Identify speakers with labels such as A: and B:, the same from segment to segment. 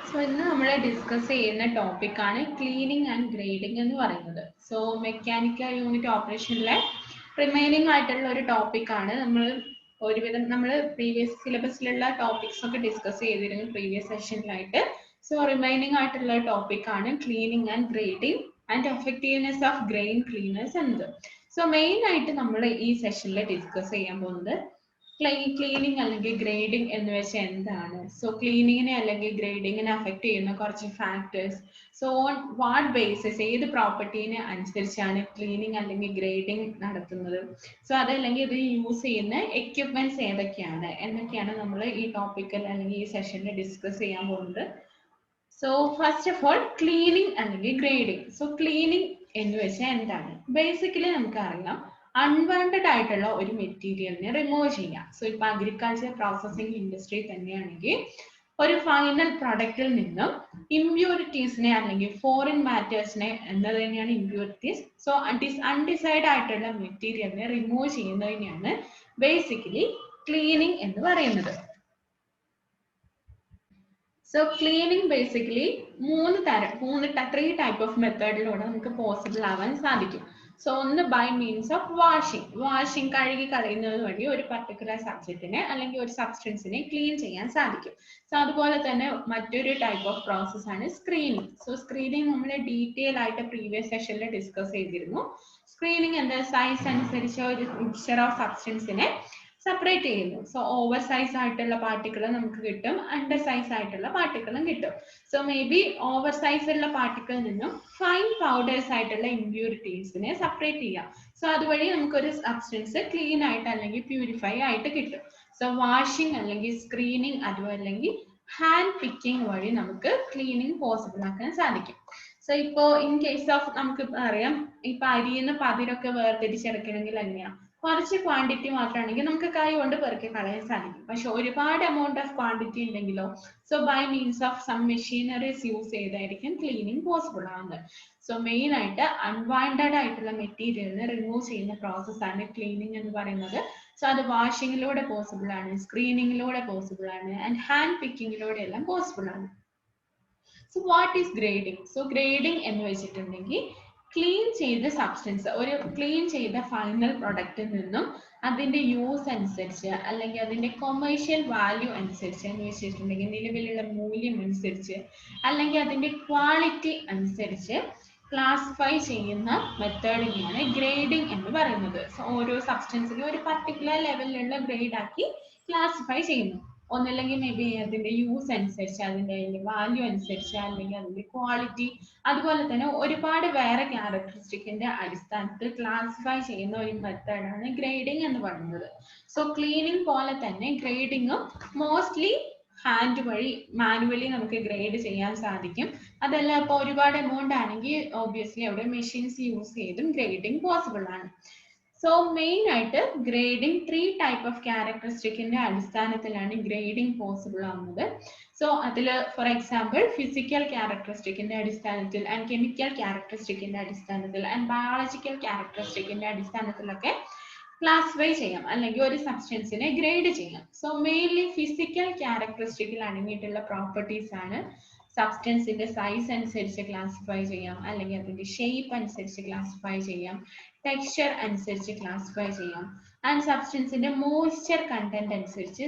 A: So ഇന്ന് നമ്മൾ discuss ചെയ്യുന്ന ടോപ്പിക്കാണ് ക്ലീനിങ് ആൻഡ് ഗ്രേഡിംഗ് എന്ന് പറയുന്നത്. സോ മെക്കാനിക്കൽ യൂണിറ്റ് ഓപ്പറേഷനിലെ റിമൈനിങ് ആയിട്ടുള്ള ഒരു ടോപ്പിക്കാണ്. ഒരുവിധം നമ്മൾ പ്രീവിയസ് സിലബസിലുള്ള ടോപ്പിക്സ് ഒക്കെ ഡിസ്കസ് ചെയ്തിരുന്നു പ്രീവിയസ് സെഷനിലായിട്ട്. സോ റിമൈനിങ് ആയിട്ടുള്ള ടോപ്പിക്കാണ് cleaning and grading and effectiveness of grain cleaners എന്നത്. സോ മെയിൻ ആയിട്ട് നമ്മൾ ഈ സെഷനിൽ ഡിസ്കസ് ചെയ്യാൻ പോകുന്നത് ക്ലീനിങ് അല്ലെങ്കിൽ ഗ്രേഡിംഗ് എന്ന് വെച്ചാൽ എന്താണ്, സോ ക്ലീനിങ്ങിനെ അല്ലെങ്കിൽ ഗ്രേഡിങ്ങിനെ അഫക്റ്റ് ചെയ്യുന്ന കുറച്ച് factors, so on what basis ഏത് പ്രോപ്പർട്ടീനെ അനുസരിച്ചാണ് ക്ലീനിങ് അല്ലെങ്കിൽ ഗ്രേഡിംഗ് നടത്തുന്നത്, സോ അതല്ലെങ്കിൽ ഇത് യൂസ് ചെയ്യുന്ന എക്യുപ്മെന്റ്സ് ഏതൊക്കെയാണ് എന്നൊക്കെയാണ് നമ്മൾ ഈ ടോപ്പിക്കിൽ അല്ലെങ്കിൽ ഈ സെഷനിൽ ഡിസ്കസ് ചെയ്യാൻ പോകുന്നത്. So first of all cleaning അല്ലെങ്കിൽ ഗ്രേഡിംഗ്. സോ ക്ലീനിങ് എന്ന് വെച്ചാൽ എന്താണ്? ബേസിക്കലി നമുക്കറിയാം അൺവാണ്ടഡ് ആയിട്ടുള്ള ഒരു മെറ്റീരിയലിനെ റിമൂവ് ചെയ്യാം. സോ ഇപ്പൊ അഗ്രികൾച്ചർ പ്രോസസ്സിംഗ് ഇൻഡസ്ട്രി തന്നെയാണെങ്കിൽ ഒരു ഫൈനൽ പ്രൊഡക്റ്റിൽ നിന്നും ഇമ്പ്യൂരിറ്റീസിനെ അല്ലെങ്കിൽ ഫോറിൻ മാറ്റേഴ്സിനെ എന്നത് തന്നെയാണ് ഇമ്പ്യൂരിറ്റീസ്. സോ അൺഡിസൈഡ് ആയിട്ടുള്ള മെറ്റീരിയലിനെ റിമൂവ് ചെയ്യുന്നതിനെയാണ് ബേസിക്കലി ക്ലീനിങ് എന്ന് പറയുന്നത്. So cleaning basically three type of മെത്തേഡിലൂടെ നമുക്ക് പോസിബിൾ ആവാൻ സാധിക്കും. സോ ഒന്ന് ബൈ മീൻസ് ഓഫ് വാഷിംഗ് കഴുകി കളയുന്നത് വഴി ഒരു പർട്ടിക്കുലർ സബ്ജക്റ്റിനെ അല്ലെങ്കിൽ ഒരു സബ്സ്റ്റൻസിനെ ക്ലീൻ ചെയ്യാൻ സാധിക്കും. സോ അതുപോലെ തന്നെ മറ്റൊരു ടൈപ്പ് ഓഫ് പ്രോസസ് ആണ് സ്ക്രീനിങ്. സോ സ്ക്രീനിങ് നമ്മൾ ഡീറ്റെയിൽ ആയിട്ട് പ്രീവിയസ് സെഷനിൽ ഡിസ്കസ് ചെയ്തിരുന്നു. സ്ക്രീനിങ് എന്താ, സൈസ് അനുസരിച്ച് ഒരു മിക്സ്ചർ ഓഫ് സബ്സ്റ്റൻസിനെ സെപ്പറേറ്റ് ചെയ്യുന്നു. സോ ഓവർ സൈസ് ആയിട്ടുള്ള പാർട്ടിക്കിൾ നമുക്ക് കിട്ടും, അണ്ടർ സൈസ് ആയിട്ടുള്ള പാർട്ടിക്കിളും കിട്ടും. So may be over size ഉള്ള പാർട്ടിക്കിളിൽ നിന്നും ഫൈൻ പൗഡേഴ്സ് ആയിട്ടുള്ള ഇമ്പ്യൂരിറ്റീസിനെ സെപ്പറേറ്റ് ചെയ്യാം. സോ അതുവഴി നമുക്കൊരു സബ്സ്റ്റൻസ് ക്ലീൻ ആയിട്ട് അല്ലെങ്കിൽ പ്യൂരിഫൈ ആയിട്ട് കിട്ടും. സോ വാഷിംഗ് അല്ലെങ്കിൽ സ്ക്രീനിങ് അതുപോലെ അല്ലെങ്കിൽ ഹാൻഡ് പിക്കിംഗ് വഴി നമുക്ക് ക്ലീനിങ് പോസിബിൾ ആക്കാൻ സാധിക്കും. സോ ഇപ്പോ ഇൻ കേസ് ഓഫ് നമുക്ക് അറിയാം, ഇപ്പൊ അരിയുന്ന പതിരൊക്കെ വേർതിരിച്ചെടുക്കണമെങ്കിൽ എങ്ങനെയാ, കുറച്ച് ക്വാണ്ടിറ്റി മാത്രമാണെങ്കിൽ നമുക്ക് കൈ കൊണ്ട് പെറുക്കി കളയാൻ സാധിക്കും. പക്ഷെ ഒരുപാട് എമൗണ്ട് ഓഫ് ക്വാണ്ടിറ്റി ഉണ്ടെങ്കിലോ, so by means of some machineries use ചെയ്തായിരിക്കും ക്ലീനിങ് പോസിബിൾ ആവുന്നത്. സോ മെയിൻ ആയിട്ട് അൺവാണ്ടഡ് ആയിട്ടുള്ള മെറ്റീരിയലിനെ റിമൂവ് ചെയ്യുന്ന പ്രോസസ്സാണ് ക്ലീനിങ് എന്ന് പറയുന്നത്. സോ അത് വാഷിങ്ങിലൂടെ പോസിബിൾ ആണ്, സ്ക്രീനിങ്ങിലൂടെ പോസിബിൾ ആണ്, ആൻഡ് ഹാൻഡ് പിക്കിങ്ങിലൂടെ എല്ലാം പോസിബിൾ ആണ്. So what is grading? So grading എന്ന് വെച്ചിട്ടുണ്ടെങ്കിൽ ക്ലീൻ ചെയ്ത സബ്സ്റ്റൻസ്, ഒരു ക്ലീൻ ചെയ്ത ഫൈനൽ പ്രൊഡക്റ്റിൽ നിന്നും അതിന്റെ യൂസ് അനുസരിച്ച് അല്ലെങ്കിൽ അതിന്റെ കൊമേഴ്ഷ്യൽ വാല്യൂ അനുസരിച്ച് എന്ന് വെച്ചിട്ടുണ്ടെങ്കിൽ നിലവിലുള്ള മൂല്യം അനുസരിച്ച് അല്ലെങ്കിൽ അതിന്റെ ക്വാളിറ്റി അനുസരിച്ച് ക്ലാസിഫൈ ചെയ്യുന്ന മെത്തേഡിനെയാണ് ഗ്രേഡിംഗ് എന്ന് പറയുന്നത്. സോ ഓരോ സബ്സ്റ്റൻസിനും ഒരു പർട്ടിക്കുലർ ലെവലിലുള്ള ഗ്രേഡ് ആക്കി ക്ലാസിഫൈ ചെയ്യുന്നു. ഒന്നല്ലെങ്കിൽ മേ ബി അതിന്റെ യൂസ് അനുസരിച്ച്, അതിന്റെ വാല്യൂ അനുസരിച്ച്, അല്ലെങ്കിൽ അതിന്റെ ക്വാളിറ്റി, അതുപോലെ തന്നെ ഒരുപാട് വേറെ ക്യാരക്ടറിസ്റ്റിക്കിന്റെ അടിസ്ഥാനത്തിൽ ക്ലാസിഫൈ ചെയ്യുന്ന ഒരു മെത്തേഡാണ് ഗ്രേഡിംഗ് എന്ന് പറയുന്നത്. സോ ക്ലീനിങ് പോലെ തന്നെ ഗ്രേഡിങ്ങും മോസ്റ്റ്ലി ഹാൻഡ് വഴി മാനുവലി നമുക്ക് ഗ്രേഡ് ചെയ്യാൻ സാധിക്കും. അതല്ല ഇപ്പോൾ ഒരുപാട് എമൗണ്ട് ആണെങ്കിൽ ഓബ്വിയസ്ലി അവിടെ മെഷീൻസ് യൂസ് ചെയ്തും ഗ്രേഡിംഗ് പോസിബിൾ ആണ്. സോ മെയിൻ ആയിട്ട് ഗ്രേഡിംഗ് 3 ടൈപ്പ് ഓഫ് ക്യാരക്ടറിസ്റ്റിക്കിന്റെ അടിസ്ഥാനത്തിലാണ് ഗ്രേഡിംഗ് പോസിബിൾ ആവുന്നത്. സോ അതിൽ ഫോർ എക്സാമ്പിൾ ഫിസിക്കൽ ക്യാരക്ടറിസ്റ്റിക്കിന്റെ അടിസ്ഥാനത്തിൽ ആൻഡ് കെമിക്കൽ ക്യാരക്ടറിസ്റ്റിക്കിന്റെ അടിസ്ഥാനത്തിൽ ആൻഡ് ബയോളജിക്കൽ ക്യാരക്ടറിസ്റ്റിക്കിന്റെ അടിസ്ഥാനത്തിലൊക്കെ ക്ലാസിഫൈ ചെയ്യാം അല്ലെങ്കിൽ ഒരു സബ്സ്റ്റൻസിനെ ഗ്രേഡ് ചെയ്യാം. സോ മെയിൻലി ഫിസിക്കൽ ക്യാരക്ടറിസ്റ്റിക്കിൽ അടങ്ങിയിട്ടുള്ള പ്രോപ്പർട്ടീസ് ആണ്. സബ്സ്റ്റൻസിന്റെ സൈസ് അനുസരിച്ച് ക്ലാസിഫൈ ചെയ്യാം, അല്ലെങ്കിൽ അതിന്റെ ഷേപ്പ് അനുസരിച്ച് ക്ലാസിഫൈ ചെയ്യാം, ടെക്സ്ചർ അനുസരിച്ച് ക്ലാസിഫൈ ചെയ്യാം, ആൻഡ് സബ്സ്റ്റൻസിന്റെ മോയ്സ്ചർ കണ്ടന്റ് അനുസരിച്ച്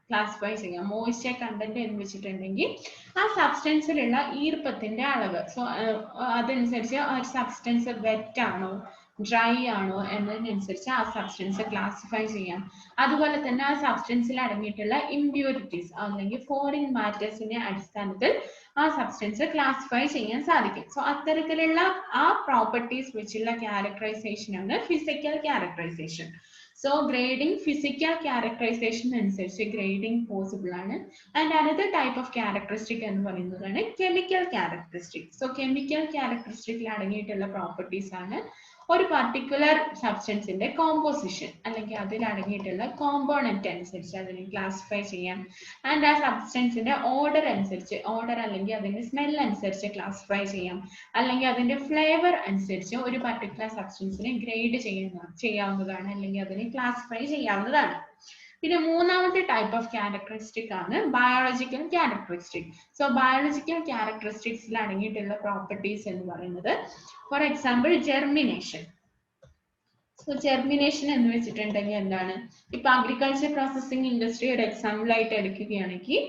A: ക്ലാസിഫൈ ചെയ്യാം. മോയ്സ്ചർ കണ്ടന്റ് എന്ന് വെച്ചിട്ടുണ്ടെങ്കിൽ ആ സബ്സ്റ്റൻസിലുള്ള ഈർപ്പത്തിന്റെ അളവ്. സോ അതനുസരിച്ച് ആ സബ്സ്റ്റൻസ് വെറ്റ് ആണോ ഡ്രൈ ആണോ എന്നതിനനുസരിച്ച് ആ സബ്സ്റ്റൻസ് ക്ലാസിഫൈ ചെയ്യാം. അതുപോലെ തന്നെ ആ സബ്സ്റ്റൻസിൽ അടങ്ങിയിട്ടുള്ള ഇമ്പ്യൂരിറ്റീസ് അല്ലെങ്കിൽ ഫോറിൻ മാറ്റേഴ്സിന്റെ അടിസ്ഥാനത്തിൽ ആ സബ്സ്റ്റൻസ് ക്ലാസിഫൈ ചെയ്യാൻ സാധിക്കും. സോ അത്തരത്തിലുള്ള ആ പ്രോപ്പർട്ടീസ് വെച്ചുള്ള ക്യാരക്ടറൈസേഷൻ ആണ് physical characterization. So grading physical characterization അനുസരിച്ച് ഗ്രേഡിംഗ് പോസിബിൾ ആണ്. And another type of characteristic എന്ന് പറയുന്നതാണ് കെമിക്കൽ ക്യാരക്ടറിസ്റ്റിക്. സോ കെമിക്കൽ ക്യാരക്ടറിസ്റ്റിക്കിൽ അടങ്ങിയിട്ടുള്ള പ്രോപ്പർട്ടീസ് ആണ് ഒരു പർട്ടിക്കുലർ സബ്സ്റ്റൻസിന്റെ കോമ്പോസിഷൻ അല്ലെങ്കിൽ അതിൽ അടങ്ങിയിട്ടുള്ള കോമ്പോണന്റ് അനുസരിച്ച് അതിനെ ക്ലാസിഫൈ ചെയ്യാം. ആൻഡ് ആ സബ്സ്റ്റൻസിന്റെ ഓർഡർ അനുസരിച്ച്, ഓർഡർ അല്ലെങ്കിൽ അതിന്റെ സ്മെൽ അനുസരിച്ച് ക്ലാസിഫൈ ചെയ്യാം, അല്ലെങ്കിൽ അതിന്റെ ഫ്ലേവർ അനുസരിച്ച് ഒരു പർട്ടിക്കുലർ സബ്സ്റ്റൻസിനെ ഗ്രേഡ് ചെയ്യാവുന്നതാണ് അല്ലെങ്കിൽ അതിനെ ക്ലാസിഫൈ ചെയ്യാവുന്നതാണ്. പിന്നെ മൂന്നാമത്തെ ടൈപ്പ് ഓഫ് ക്യാരക്ടറിസ്റ്റിക് ആണ് ബയോളജിക്കൽ ക്യാരക്ടറിസ്റ്റിക്. സോ ബയോളജിക്കൽ ക്യാരക്ടറിസ്റ്റിക്സിൽ അടങ്ങിയിട്ടുള്ള പ്രോപ്പർട്ടീസ് എന്ന് പറയുന്നത് for example germination. So germination എന്ന് വെച്ചിട്ടുണ്ടെങ്കിൽ എന്താണ്, ഇപ്പൊ അഗ്രികൾച്ചർ പ്രോസസ്സിംഗ് ഇൻഡസ്ട്രി ഒരു എക്സാമ്പിൾ ആയിട്ട് എടുക്കുകയാണെങ്കിൽ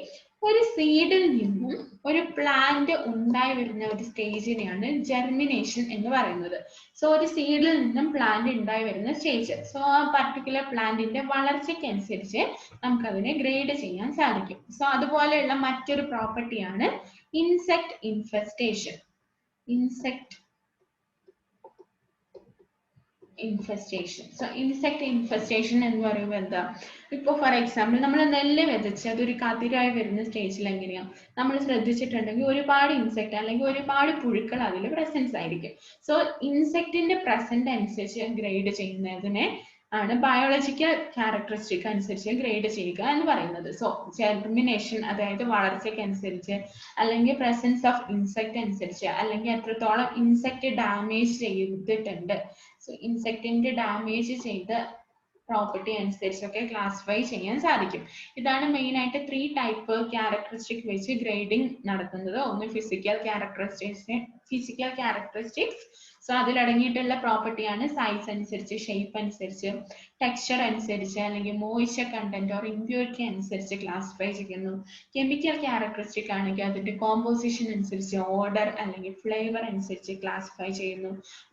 A: ഒരു സീഡിൽ നിന്നും ഒരു പ്ലാന്റ് ഉണ്ടായി വരുന്ന ഒരു സ്റ്റേജിനെയാണ് ജെർമിനേഷൻ എന്ന് പറയുന്നത്. സോ ഒരു സീഡിൽ നിന്നും പ്ലാന്റ് ഉണ്ടായി വരുന്ന സ്റ്റേജ്, സോ ആ പർട്ടിക്കുലർ പ്ലാന്റിന്റെ വളർച്ചയ്ക്കനുസരിച്ച് നമുക്കതിനെ ഗ്രേഡ് ചെയ്യാൻ സാധിക്കും. സോ അതുപോലെയുള്ള മറ്റൊരു പ്രോപ്പർട്ടിയാണ് insect infestation. So insect infestation എന്ന് പറയുമ്പോൾ എന്താ, ഇപ്പൊ ഫോർ എക്സാമ്പിൾ നമ്മൾ നെല്ല് വിതച്ച് അതൊരു കതിരായി വരുന്ന സ്റ്റേജിൽ എങ്ങനെയാണ് നമ്മൾ ശ്രദ്ധിച്ചിട്ടുണ്ടെങ്കിൽ ഒരുപാട് ഇൻസെക്ട് അല്ലെങ്കിൽ ഒരുപാട് പുഴുക്കൾ അതിൽ പ്രസൻസ് ആയിരിക്കും. സോ ഇൻസെക്റ്റിന്റെ പ്രസന്റ് അനുസരിച്ച് ഗ്രേഡ് ചെയ്യുന്നതിനെ ആണ് ബയോളജിക്കൽ ക്യാരക്ടറിസ്റ്റിക് അനുസരിച്ച് ഗ്രേഡ് ചെയ്യുക എന്ന് പറയുന്നത്. സോ ജെർമിനേഷൻ അതായത് വളർച്ചയ്ക്ക് അനുസരിച്ച്, അല്ലെങ്കിൽ പ്രസൻസ് ഓഫ് ഇൻസെക്ട് അനുസരിച്ച്, അല്ലെങ്കിൽ എത്രത്തോളം ഇൻസെക്ട് ഡാമേജ് ചെയ്തിട്ടുണ്ട്, സോ ഇൻസെക്റ്റിന്റെ ഡാമേജ് ചെയ്ത പ്രോപ്പർട്ടി അനുസരിച്ചൊക്കെ ക്ലാസിഫൈ ചെയ്യാൻ സാധിക്കും. ഇതാണ് മെയിൻ ആയിട്ട് 3 ടൈപ്പ് ക്യാരക്ടറിസ്റ്റിക് വെച്ച് ഗ്രേഡിംഗ് നടത്തുന്നത്. ഒന്ന് ഫിസിക്കൽ ക്യാരക്ടറിസ്റ്റിക്സ്, സോ അതിലടങ്ങിയിട്ടുള്ള പ്രോപ്പർട്ടിയാണ് സൈസ് അനുസരിച്ച്, ഷേപ്പ് അനുസരിച്ച്, ടെക്സ്ചർ അനുസരിച്ച്, അല്ലെങ്കിൽ മോയ്സ്ചർ കണ്ടന്റ് ഓർ ഇംപ്യൂരിറ്റി അനുസരിച്ച് ക്ലാസിഫൈ ചെയ്യുന്നു. കെമിക്കൽ ക്യാരക്ടറിസ്റ്റിക് ആണെങ്കിൽ അതിന്റെ കോമ്പോസിഷൻ അനുസരിച്ച്, ഓർഡർ അല്ലെങ്കിൽ ഫ്ലേവർ അനുസരിച്ച് ക്ലാസിഫൈ ചെയ്യുന്നു.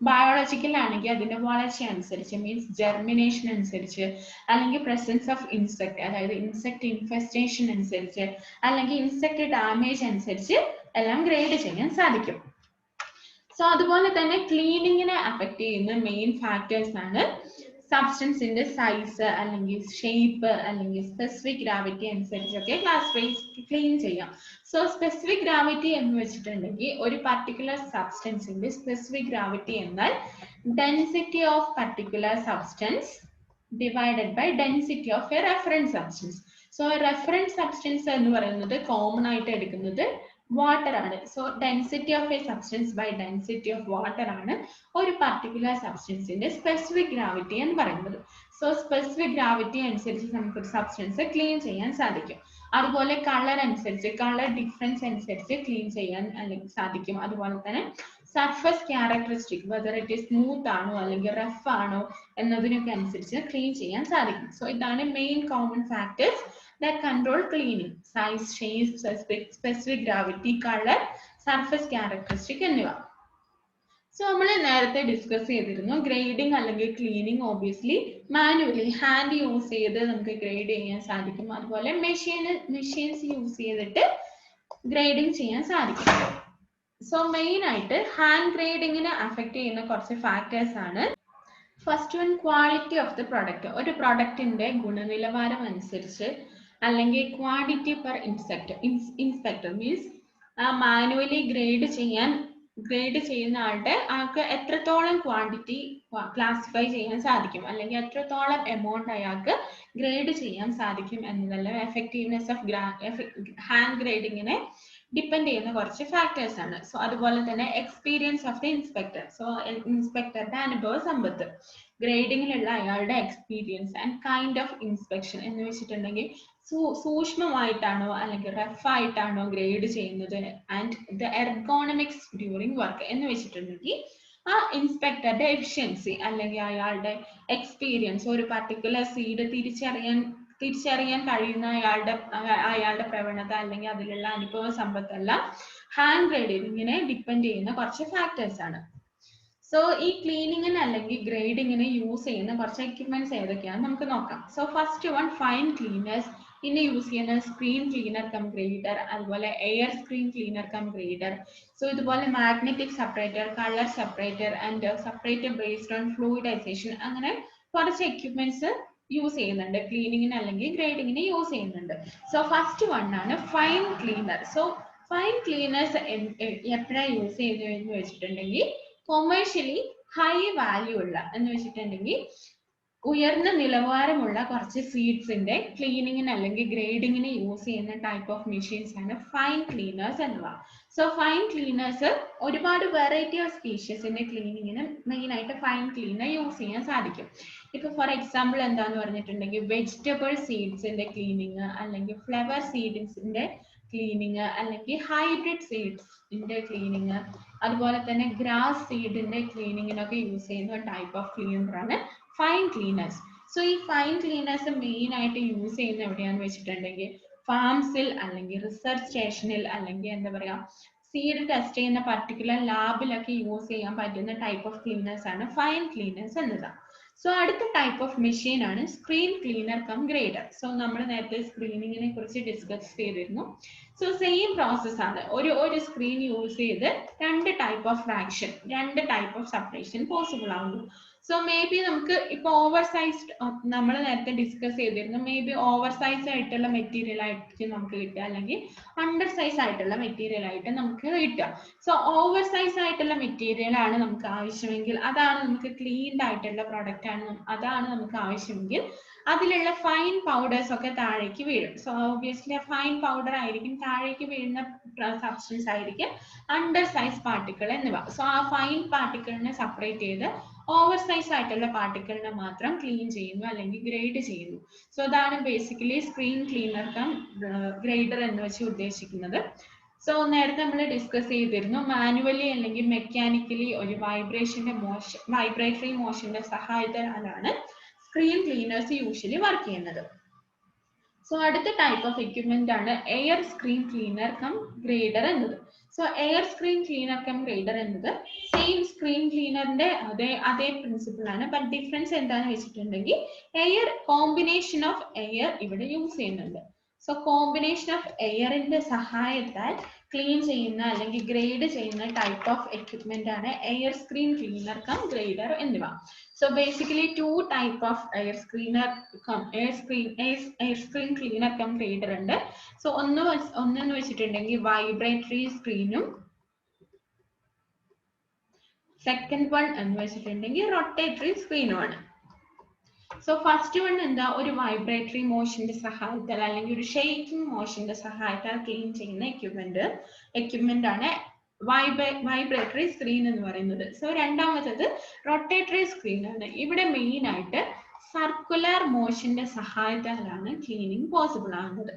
A: ബയോളജിക്കൽ ആണെങ്കിൽ അതിന്റെ വളർച്ച അനുസരിച്ച്, മീൻസ് ജെർമിനേഷൻ അനുസരിച്ച്, അല്ലെങ്കിൽ പ്രസൻസ് ഓഫ് ഇൻസെക്ട് അതായത് ഇൻസെക്ട് ഇൻഫെസ്റ്റേഷൻ അനുസരിച്ച്, അല്ലെങ്കിൽ ഇൻസെക്ട് ഡാമേജ് അനുസരിച്ച് എല്ലാം ഗ്രേഡ് ചെയ്യാൻ സാധിക്കും. സോ അതുപോലെ തന്നെ ക്ലീനിങ്ങിനെ അഫക്ട് ചെയ്യുന്ന മെയിൻ ഫാക്ടേഴ്സ് ആണ് സബ്സ്റ്റൻസിന്റെ സൈസ് അല്ലെങ്കിൽ ഷേപ്പ് അല്ലെങ്കിൽ സ്പെസിഫിക് ഗ്രാവിറ്റി അനുസരിച്ചൊക്കെ ക്ലീൻ ചെയ്യാം. സോ സ്പെസിഫിക് ഗ്രാവിറ്റി എന്ന് വെച്ചിട്ടുണ്ടെങ്കിൽ ഒരു പർട്ടിക്കുലർ സബ്സ്റ്റൻസിന്റെ സ്പെസിഫിക് ഗ്രാവിറ്റി എന്നാൽ density of particular substance divided by density of a reference substance. So reference substance എന്ന് പറയുന്നത് കോമൺ ആയിട്ട് എടുക്കുന്നത് വാട്ടർ ആണ്. So density of a substance by density of water ആണ് ഒരു പർട്ടിക്കുലർ സബ്സ്റ്റൻസിന്റെ സ്പെസിഫിക് ഗ്രാവിറ്റി എന്ന് പറയുന്നത്. സോ സ്പെസിഫിക് ഗ്രാവിറ്റി അനുസരിച്ച് നമുക്കൊരു സബ്സ്റ്റൻസ് ക്ലീൻ ചെയ്യാൻ സാധിക്കും. അതുപോലെ കളർ അനുസരിച്ച്, കളർ ഡിഫറൻസ് അനുസരിച്ച് ക്ലീൻ ചെയ്യാൻ അല്ലെങ്കിൽ സാധിക്കും. അതുപോലെ തന്നെ surface characteristic, whether it is smooth ആണോ അല്ലെങ്കിൽ റഫ് ആണോ എന്നതിനൊക്കെ അനുസരിച്ച് ക്ലീൻ ചെയ്യാൻ സാധിക്കും. സോ ഇതാണ് main common factors that control cleaning: size, shape, specific gravity, color, surface characteristic എന്നിവ. സോ നമ്മൾ നേരത്തെ ഡിസ്കസ് ചെയ്തിരുന്നു ഗ്രേഡിംഗ് അല്ലെങ്കിൽ cleaning obviously manually hand use ചെയ്ത് നമുക്ക് ഗ്രേഡ് ചെയ്യാൻ സാധിക്കും. അതുപോലെ മെഷീൻസ് യൂസ് ചെയ്തിട്ട് ഗ്രേഡിംഗ് ചെയ്യാൻ സാധിക്കും. സോ മെയിൻ ആയിട്ട് ഹാൻഡ് ഗ്രേഡിങ്ങിനെ അഫക്ട് ചെയ്യുന്ന കുറച്ച് ഫാക്ടേഴ്സ് ആണ്. First one, quality of the product. ഒരു പ്രൊഡക്റ്റിന്റെ ഗുണനിലവാരം അനുസരിച്ച് അല്ലെങ്കിൽ quantity per inspector means manually grade ചെയ്യുന്ന ആൾക്ക് എത്രത്തോളം ക്വാണ്ടിറ്റി ക്ലാസിഫൈ ചെയ്യാൻ സാധിക്കും അല്ലെങ്കിൽ എത്രത്തോളം എമൗണ്ട് അയാൾക്ക് ഗ്രേഡ് ചെയ്യാൻ സാധിക്കും എന്നതെല്ലാം എഫക്റ്റീവ്നെസ് ഓഫ് ഹാൻഡ് ഗ്രേഡിങ്ങിനെ ഡിപ്പെൻഡ് ചെയ്യുന്ന കുറച്ച് ഫാക്ടേഴ്സ് ആണ്. സോ അതുപോലെ തന്നെ experience of the inspector. So ഇൻസ്പെക്ടറുടെ അനുഭവ സമ്പത്ത്, ഗ്രേഡിങ്ങിലുള്ള അയാളുടെ experience and kind of inspection എന്ന് വെച്ചിട്ടുണ്ടെങ്കിൽ സൂക്ഷ്മമായിട്ടാണോ അല്ലെങ്കിൽ റഫ് ആയിട്ടാണോ ഗ്രേഡ് ചെയ്യുന്നത്, and the ergonomics during work എന്ന് വെച്ചിട്ടുണ്ടെങ്കിൽ ആ ഇൻസ്പെക്ടറുടെ എഫിഷ്യൻസി അല്ലെങ്കിൽ അയാളുടെ എക്സ്പീരിയൻസ്, ഒരു പർട്ടിക്കുലർ സീഡ് തിരിച്ചറിയാൻ കഴിയുന്ന അയാളുടെ പ്രവണത അല്ലെങ്കിൽ അതിലുള്ള അനുഭവ സമ്പത്തെല്ലാം ഹാൻഡ് ഗ്രേഡിങ്ങിനെ ഡിപ്പെൻഡ് ചെയ്യുന്ന കുറച്ച് ഫാക്ടേഴ്സ് ആണ്. സോ ഈ ക്ലീനിങ്ങിന് അല്ലെങ്കിൽ ഗ്രേഡിങ്ങിന് യൂസ് ചെയ്യുന്ന കുറച്ച് എക്യുപ്മെന്റ്സ് ഏതൊക്കെയാണ് നമുക്ക് നോക്കാം. So first one, fine cleaners. പിന്നെ യൂസ് ചെയ്യുന്ന സ്ക്രീൻ ക്ലീനർ കം ഗ്രേഡർ, അതുപോലെ air screen cleaner cum grader. So ഇതുപോലെ magnetic separator, colour separator and separator based on fluidisation, അങ്ങനെ കുറച്ച് എക്യുപ്മെന്റ്സ് യൂസ് ചെയ്യുന്നുണ്ട് ക്ലീനിങ്ങിന് അല്ലെങ്കിൽ ഗ്രേഡിങ്ങിന് യൂസ് ചെയ്യുന്നുണ്ട്. സോ ഫസ്റ്റ് വൺ ആണ് fine cleaner. So fine cleaners എപ്പോഴാണ് യൂസ് ചെയ്യുന്നത് വെച്ചിട്ടുണ്ടെങ്കിൽ കൊമേഴ്ഷ്യലി ഹൈ വാല്യൂ ഉള്ള എന്ന് വെച്ചിട്ടുണ്ടെങ്കിൽ ഉയർന്ന നിലവാരമുള്ള കുറച്ച് സീഡ്സിന്റെ ക്ലീനിങ്ങിന് അല്ലെങ്കിൽ ഗ്രേഡിങ്ങിന് യൂസ് ചെയ്യുന്ന ടൈപ്പ് ഓഫ് മെഷീൻസ് ആണ് ഫൈൻ ക്ലീനേഴ്സ് എന്നിവ. സോ ഫൈൻ ക്ലീനേഴ്സ് ഒരുപാട് വെറൈറ്റി ഓഫ് സ്പീഷ്യസിന്റെ ക്ലീനിങ്ങിന് മെയിൻ ആയിട്ട് ഫൈൻ ക്ലീനർ യൂസ് ചെയ്യാൻ സാധിക്കും. ഇപ്പൊ ഫോർ എക്സാമ്പിൾ എന്താന്ന് പറഞ്ഞിട്ടുണ്ടെങ്കിൽ വെജിറ്റബിൾ സീഡ്സിന്റെ ക്ലീനിങ്, അല്ലെങ്കിൽ ഫ്ലവർ സീഡ്സിന്റെ ക്ലീനിങ്, അല്ലെങ്കിൽ ഹൈബ്രിഡ് സീഡ്സിന്റെ ക്ലീനിങ്, അതുപോലെ തന്നെ ഗ്രാസ് സീഡിന്റെ ക്ലീനിങ്ങിനൊക്കെ യൂസ് ചെയ്യുന്ന ടൈപ്പ് ഓഫ് ക്ലീനർ ആണ് ഫൈൻ ക്ലീനേഴ്സ്. സോ ഈ ഫൈൻ ക്ലീനേഴ്സ് മെയിൻ ആയിട്ട് യൂസ് ചെയ്യുന്ന എവിടെയാന്ന് വെച്ചിട്ടുണ്ടെങ്കിൽ ഫാംസിൽ, അല്ലെങ്കിൽ റിസർച്ച് സ്റ്റേഷനിൽ, അല്ലെങ്കിൽ എന്താ പറയാ സീഡ് ടെസ്റ്റ് ചെയ്യുന്ന പർട്ടിക്കുലർ ലാബിലൊക്കെ യൂസ് ചെയ്യാൻ പറ്റുന്ന ടൈപ്പ് ഓഫ് ക്ലീനേഴ്സ് ആണ് ഫൈൻ ക്ലീനേഴ്സ് എന്നത്. സോ അടുത്ത ടൈപ്പ് ഓഫ് മെഷീൻ ആണ് screen cleaner cum grader. So നമ്മൾ നേരത്തെ സ്ക്രീനിങ്ങിനെ കുറിച്ച് ഡിസ്കസ് ചെയ്തിരുന്നു. സോ സെയിം പ്രോസസ് ആണ്. ഒരു സ്ക്രീൻ യൂസ് ചെയ്ത് രണ്ട് ടൈപ്പ് ഓഫ് ഫ്രാക്ഷൻ, രണ്ട് ടൈപ്പ് ഓഫ് സെപ്പറേഷൻ പോസിബിൾ ആവുന്നു. സോ മേ ബി നമുക്ക് ഇപ്പൊ ഓവർ സൈസ്ഡ്, നമ്മൾ നേരത്തെ ഡിസ്കസ് ചെയ്തിരുന്നു, മേ ബി ഓവർ സൈസ് ആയിട്ടുള്ള മെറ്റീരിയൽ ആയിട്ട് നമുക്ക് കിട്ടുക, അല്ലെങ്കിൽ അണ്ടർ സൈസ് ആയിട്ടുള്ള മെറ്റീരിയൽ ആയിട്ട് നമുക്ക് കിട്ടുക. സോ ഓവർ സൈസ് ആയിട്ടുള്ള മെറ്റീരിയൽ ആണ് നമുക്ക് ആവശ്യമെങ്കിൽ, അതാണ് നമുക്ക് ക്ലീൻഡ് ആയിട്ടുള്ള പ്രോഡക്റ്റ് ആണ്, അതാണ് നമുക്ക് ആവശ്യമെങ്കിൽ അതിലുള്ള ഫൈൻ പൗഡേഴ്സ് ഒക്കെ താഴേക്ക് വീഴും. സോ ഓബിയസ്ലി ഫൈൻ പൗഡർ ആയിരിക്കും താഴേക്ക് വീഴുന്ന സബ്സ്റ്റൻസ് ആയിരിക്കും അണ്ടർ സൈസ് പാർട്ടിക്കിൾ എന്നിവ. സോ ആ ഫൈൻ പാർട്ടിക്കിളിനെ സെപ്പറേറ്റ് ചെയ്ത് ഓവർ സൈസ് ആയിട്ടുള്ള പാർട്ടിക്കിളിനെ മാത്രം ക്ലീൻ ചെയ്യുന്നു, അല്ലെങ്കിൽ ഗ്രേഡ് ചെയ്യുന്നു. സോ അതാണ് basically screen cleaner cum grader എന്ന് വെച്ച് ഉദ്ദേശിക്കുന്നത്. സോ നേരത്തെ നമ്മൾ ഡിസ്കസ് ചെയ്തിരുന്നു, മാനുവലി അല്ലെങ്കിൽ മെക്കാനിക്കലി ഒരു വൈബ്രേറ്ററി മോഷന്റെ സഹായത്താലാണ് സ്ക്രീൻ ക്ലീനേഴ്സ് യൂഷ്വലി വർക്ക് ചെയ്യുന്നത്. സോ അടുത്ത ടൈപ്പ് ഓഫ് എക്യുപ്മെന്റ് ആണ് air screen cleaner cum grader എന്നത്. So air screen cleaner cum grader എന്നത് സെയിം സ്ക്രീൻ ക്ലീനറിന്റെ അതേ പ്രിൻസിപ്പിൾ ആണ്. ബട്ട് ഡിഫറൻസ് എന്താണെന്ന് വെച്ചിട്ടുണ്ടെങ്കിൽ എയർ, കോമ്പിനേഷൻ ഓഫ് എയർ ഇവിടെ യൂസ് ചെയ്യുന്നുണ്ട്. സോ കോമ്പിനേഷൻ ഓഫ് എയറിന്റെ സഹായത്താൽ ക്ലീൻ ചെയ്യുന്ന അല്ലെങ്കിൽ ഗ്രേഡ് ചെയ്യുന്ന ടൈപ്പ് ഓഫ് എക്യുപ്മെന്റ് ആണ് air screen cleaner cum grader എന്നിവ. So basically two type of air screen cleaner cum grader ഉണ്ട്. So ഒന്നെന്ന് വെച്ചിട്ടുണ്ടെങ്കിൽ വൈബ്രേറ്ററി സ്ക്രീനും, സെക്കൻഡ് വൺ എന്ന് വെച്ചിട്ടുണ്ടെങ്കിൽ റൊട്ടേറ്ററി സ്ക്രീനും ആണ്. സോ ഫസ്റ്റ് വൺ എന്താ, ഒരു വൈബ്രേറ്ററി മോഷന്റെ സഹായത്താൽ അല്ലെങ്കിൽ ഒരു ഷെയ്ക്കിംഗ് മോഷന്റെ സഹായത്താൽ ക്ലീൻ ചെയ്യുന്ന എക്യുപ്മെന്റ് ആണ് വൈബ്രേറ്ററി സ്ക്രീൻ എന്ന് പറയുന്നത്. സോ രണ്ടാമത്തത് റൊട്ടേറ്ററി സ്ക്രീൻ ആണ്. ഇവിടെ മെയിൻ ആയിട്ട് സർക്കുലർ മോഷന്റെ സഹായത്താലാണ് ക്ലീനിങ് പോസിബിൾ ആകുന്നത്.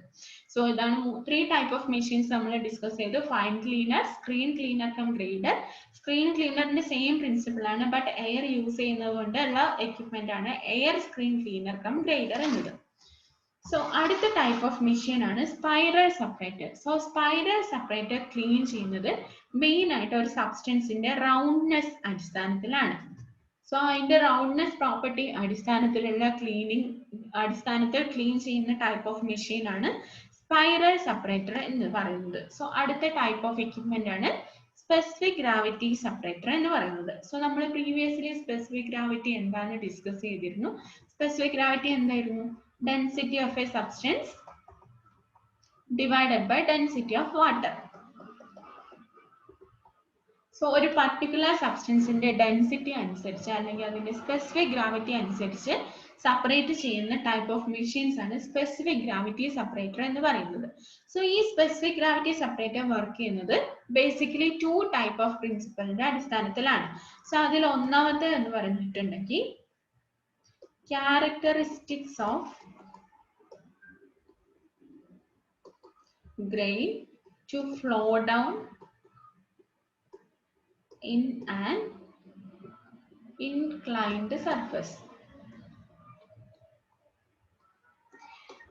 A: സോ ഇതാണ് ത്രീ ടൈപ്പ് ഓഫ് മെഷീൻസ് നമ്മൾ ഡിസ്കസ് ചെയ്തു. Fine cleaner, screen cleaner cum grader. Screen ക്ലീനറിന്റെ സെയിം പ്രിൻസിപ്പിൾ ആണ്, ബട്ട് എയർ യൂസ് ചെയ്യുന്നത് കൊണ്ടുള്ള എക്യുപ്മെന്റ് ആണ് air screen cleaner cum grader എന്നത്. സോ അടുത്ത ടൈപ്പ് ഓഫ് മെഷീൻ ആണ് spiral separator. So spiral separator clean ചെയ്യുന്നത് മെയിൻ ആയിട്ട് ഒരു സബ്സ്റ്റൻസിന്റെ റൗണ്ട്നെസ് അടിസ്ഥാനത്തിലാണ്. സോ അതിന്റെ റൗണ്ട്നെസ് പ്രോപ്പർട്ടി അടിസ്ഥാനത്തിലുള്ള അടിസ്ഥാനത്തിൽ ക്ലീൻ ചെയ്യുന്ന ടൈപ്പ് ഓഫ് മെഷീൻ ആണ് സ്പൈറൽ സെപ്പറേറ്റർ എന്ന് പറയുന്നത്. സോ അടുത്ത ടൈപ്പ് ഓഫ് എക്യുപ്മെന്റ് ആണ് സ്പെസിഫിക് ഗ്രാവിറ്റി സെപ്പറേറ്റർ എന്ന് പറയുന്നത്. സോ നമ്മൾ പ്രീവിയസ്ലി സ്പെസിഫിക് ഗ്രാവിറ്റി എന്താണെന്ന് ഡിസ്കസ് ചെയ്തിരുന്നു. സ്പെസിഫിക് ഗ്രാവിറ്റി എന്തായിരുന്നു? Density of a substance divided by density of water. So ഒരു particular substanceന്റെ ഡെൻസിറ്റി അനുസരിച്ച് അല്ലെങ്കിൽ അതിന്റെ സ്പെസിഫിക് ഗ്രാവിറ്റി അനുസരിച്ച് സെപ്പറേറ്റ് ചെയ്യുന്ന ടൈപ്പ് ഓഫ് മെഷീൻസ് ആണ് സ്പെസിഫിക് ഗ്രാവിറ്റി സെപ്പറേറ്റർ എന്ന് പറയുന്നത്. സോ ഈ സ്പെസിഫിക് ഗ്രാവിറ്റി സെപ്പറേറ്റർ വർക്ക് ചെയ്യുന്നത് ബേസിക്കലി ടു ടൈപ്പ് ഓഫ് പ്രിൻസിപ്പലിന്റെ അടിസ്ഥാനത്തിലാണ്. സോ അതിൽ ഒന്നാമത്തെ എന്ന് പറഞ്ഞിട്ടുണ്ടെങ്കിൽ characteristics of grain to flow down in an inclined surface.